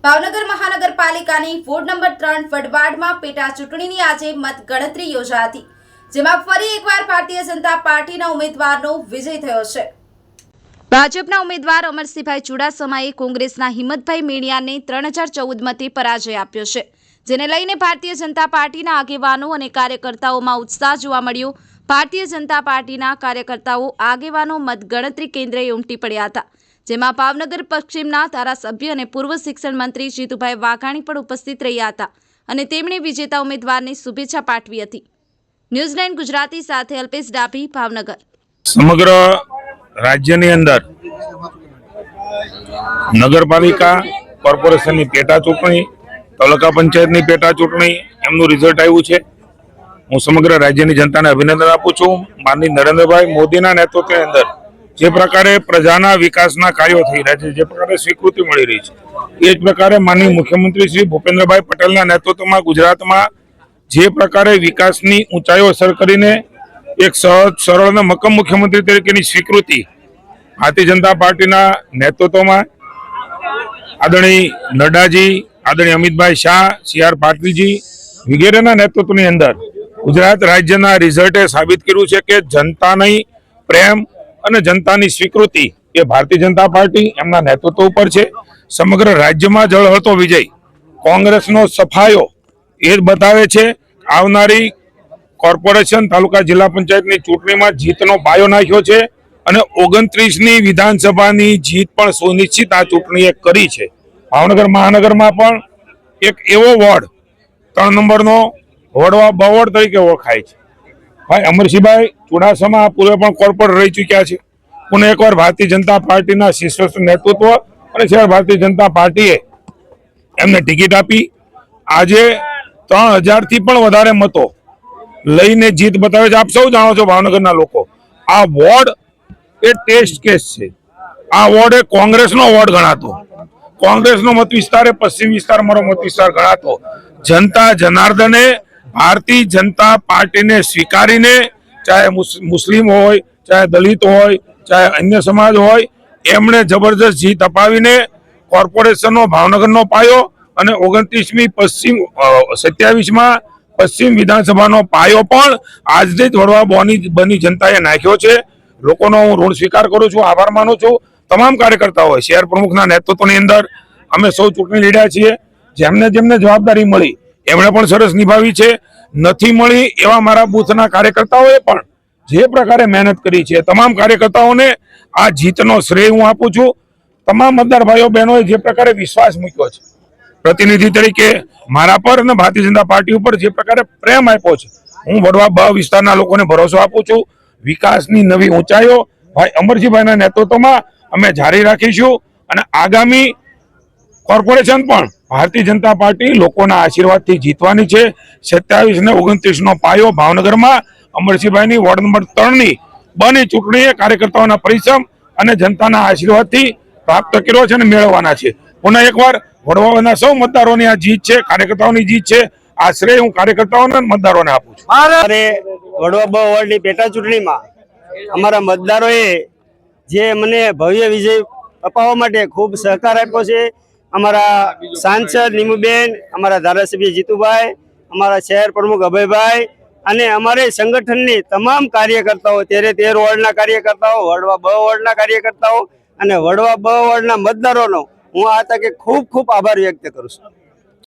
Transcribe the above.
ભાવનગર મહાનગરપાલિકાની ward number 3 વડવાડમાં પેટા ચૂંટણીની આજે મતગણતરી યોજાઈ હતી, જેમાં ફરી એકવાર ભારતીય જનતા પાર્ટીના ઉમેદવારનો વિજય થયો છે। ભાજપના ઉમેદવાર અમરસિંહભાઈ ચુડાસમાએ કોંગ્રેસના હિંમતભાઈ મેણિયાને 3014 મતે પરાજય આપ્યો છે, જેને લઈને ભારતીય જનતા પાર્ટીના આગેવાનો અને કાર્યકર્તાઓમાં ઉત્સાહ જોવા મળ્યો। ભારતીય જનતા પાર્ટીના કાર્યકર્તાઓ આગેવાનો મતગણતરી કેન્દ્રે ઉમટી પડ્યા હતા, જેમાં ભાવનગર પશ્ચિમના ધારાસભ્ય અને પૂર્વ શિક્ષણ મંત્રી જીતુભાઈ વાઘાણી પણ ઉપસ્થિત રહ્યા હતા અને તેમણે વિજેતા ઉમેદવારને શુભેચ્છા પાઠવી હતી। ન્યૂઝ9 ગુજરાતી સાથે અલ્પેશ ડાભી, ભાવનગર। સમગ્ર રાજ્યની અંદર નગરપાલિકા કોર્પોરેશનની પેટા ચૂંટણી, તાલુકા પંચાયતની પેટા ચૂંટણી એમનું રિઝલ્ટ આવ્યું છે। હું સમગ્ર રાજ્યની જનતાને અભિનંદન આપું છું। માનનીય નરેન્દ્રભાઈ મોદીના નેતૃત્વની અંદર જે પ્રકારે પ્રજાના વિકાસના કાર્યો થઈ રહ્યા છે, જે પ્રકારે સ્વીકૃતિ મળી રહી છે, એ જ પ્રકારે માનનીય મુખ્યમંત્રી શ્રી ભૂપેન્દ્રભાઈ પટેલના નેતૃત્વમાં ગુજરાતમાં જે પ્રકારે વિકાસની ઊંચાઈઓ સર કરીને એક સહજ, સરળ અને મક્કમ મુખ્યમંત્રી તરીકેની સ્વીકૃતિ ભારતીય જનતા પાર્ટીના નેતૃત્વમાં આદરણીય નડ્ડાજી, આદરણીય અમિતભાઈ શાહ, CR પાટીલજી વગેરેના નેતૃત્વની અંદર ગુજરાત રાજ્યના રિઝલ્ટે સાબિત કર્યું છે કે જનતાની પ્રેમ અને જનતાની સ્વીકૃતિ એ ભારતીય જનતા પાર્ટી એમના નેતૃત્વ ઉપર છે। સમગ્ર રાજ્યમાં જળહળતો વિજય, કોંગ્રેસનો સફાયો એ જ બતાવે છે। આવનારી કોર્પોરેશન, તાલુકા, જિલ્લા પંચાયતની ચૂંટણીમાં જીતનો પાયો નાખ્યો છે અને 29ની વિધાનસભાની જીત પણ સુનિશ્ચિત આ ચૂંટણીએ કરી છે। ભાવનગર મહાનગરમાં પણ એક એવો વોર્ડ 3 નંબરનો વડવા બવોર્ડ તરીકે ઓળખાય છે। ભાઈ અમરસિંહભાઈ ચુડાસમા પૂર્વે પણ કોર્પોરેટર રહી ચૂક્યા છે। પુનઃ એકવાર ભારતીય જનતા પાર્ટીના શીર્ષસ્થ નેતૃત્વ અને શહેર ભારતીય જનતા પાર્ટીએ એમને ટિકિટ આપી। આજે 3000 થી પણ વધારે મતો લઈને જીત બતાવે છે। આપ સૌ જાણો છો ભાવનગરના લોકો, આ વોર્ડ એ ટેસ્ટ કેસ છે। આ વોર્ડ એ કોંગ્રેસનો વોર્ડ ગણાતો, કોંગ્રેસનો મત વિસ્તાર એ પશ્ચિમ વિસ્તાર મારો મત વિસ્તાર ગણાતો। જનતા જનાર્દને ભારતીય જનતા પાર્ટીને સ્વીકારીને, ચાહે મુસ્લિમ હોય, ચાહે દલિત હોય, ચાહે અન્ય સમાજ હોય, એમણે જબરજસ્ત જીત અપાવીને કોર્પોરેશનનો ભાવનગરનો પાયો અને 29મી 27માં પશ્ચિમ વિધાનસભાનો પાયો પણ આજથી જ વડવા બની જનતાએ નાખ્યો છે। લોકોનો હું ઋણ સ્વીકાર કરું છું, આભાર માનું છું। તમામ કાર્યકર્તાઓ શહેર પ્રમુખના નેતૃત્વની અંદર અમે સૌ ચૂંટણી લડ્યા છીએ। જેમને જેમને જવાબદારી મળી એમણે પણ સરસ નિભાવી છે। નથી મળી એવા મારા બૂથના કાર્યકર્તાઓએ પણ જે પ્રકારે મહેનત કરી છે, તમામ કાર્યકર્તાઓને આ જીતનો શ્રેય હું આપું છું। તમામ મતદાર ભાઈઓ બહેનોએ જે પ્રકારે વિશ્વાસ મૂક્યો છે પ્રતિનિધિ તરીકે મારા પર અને ભારતીય જનતા પાર્ટી ઉપર જે પ્રકારે પ્રેમ આપ્યો છે, હું વડવા બ વિસ્તારના લોકોને ભરોસો આપું છું। વિકાસની નવી ઊંચાઈઓ ભાઈ અમરસિંહભાઈના નેતૃત્વમાં અમે જારી રાખીશું અને આગામી કોર્પોરેશન પણ ભારતીય જનતા પાર્ટી લોકોના આશીર્વાદથી જીતવાની છે। 27 અને 29નો પાયો ભાવનગરમાં અમરસિંહભાઈની વોર્ડ નંબર 3ની બની ચૂંટણીએ કાર્યકર્તાઓના પરિશ્રમ અને જનતાના આશીર્વાદથી પ્રાપ્ત કર્યો છે અને મેળવવાના છે। પુનઃ એકવાર વડવાના સૌ મતદારોની આ જીત છે, કાર્યકર્તાઓની જીત છે। આ શ્રેય હું કાર્યકર્તાઓને મતદારોને આપું છું। અરે વડવા બ વોર્ડની પેટા ચૂંટણીમાં અમારા મતદારોએ જે મને ભવ્ય વિજય અપાવવા માટે ખૂબ સહકાર આપ્યો છે। અમારા સાંસદ નીમુબેન, અમારા ધારાસભ્ય જીતુભાઈ, અમારા શહેર પ્રમુખ અભયભાઈ અને અમારે સંગઠનની તમામ કાર્યકર્તાઓ, 13 વોર્ડના કાર્યકર્તાઓ, વડવા બ વોર્ડના કાર્યકર્તાઓ અને વડવા બ વોર્ડના મતદારોનો હું આ તકે ખૂબ ખૂબ આભાર વ્યક્ત કરું છું।